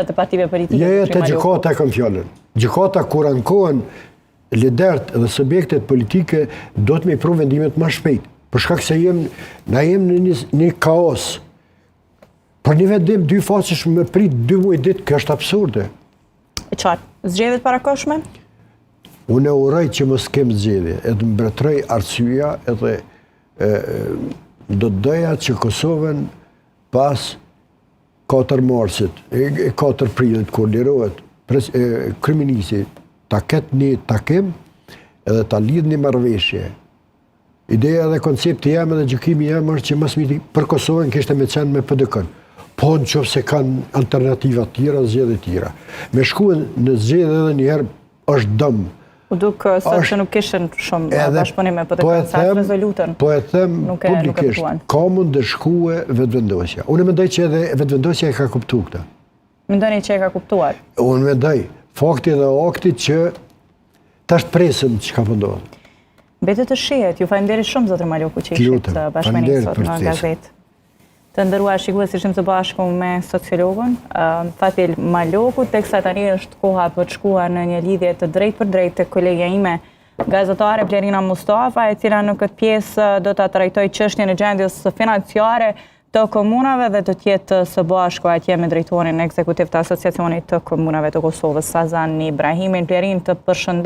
liderët e partive politike. Jo, te gjykata kam fjalën. Gjykata kur ankohen liderët dhe subjektet politike do të me pru vendimet më shpejt. Për shkak se na jem në një kaos. Për një vendim 2 fasësh me prit 2 muaj ditë, kjo është absurde. E qartë, zgjedhjet parakohshme? Unë e uroj që mos kem zgjedhje, edhe mbretëroj arsyeja, edhe do të doja që Kosovën pas 4 marsit, 4 prillit, kur lirohet kryeministri, ta ketë një takim edhe ta lidh një marrëveshje. Ideja dhe koncepti jam edhe gjykimi jam është që mas miti për Kosovën kishte me qenë me PDK-n. Po në qoftë se kanë alternativa tjera, zgjedhje tjera. Me shkuen në zgjedhje edhe njëherë është dëm. U duk sot që nuk kishen shumë bashkëpunim me PDK-n, sa të rezolutën. Po e them publikisht, ka mund të shkue vetëvendosja. Unë mendoj që edhe vetëvendosja e ka kuptu këta. Mendoni që e ka kuptuar? Unë mendoj, fakti dhe akti që tash presim që ka pëndohet. Betet të shihet, ju falenderit shumë zotër Maloku që ishit bashkëmeni sot në gazetë. Të ndëruar shikues, ishim së bashku me sociologun Fatil Maloku, teksa tani është koha për të shkuar në një lidhje të drejt për drejt të kolegja ime gazetare Blerina Mustafa, e cila në këtë pjesë do të trajtoj çështjen e gjendjes financiare të komunave dhe të tjetë së bashku atje me drejtorin ekzekutiv të Asociacionit të Komunave të Kosovës, Sazan Ibrahimin. Blerin, të përshëndet.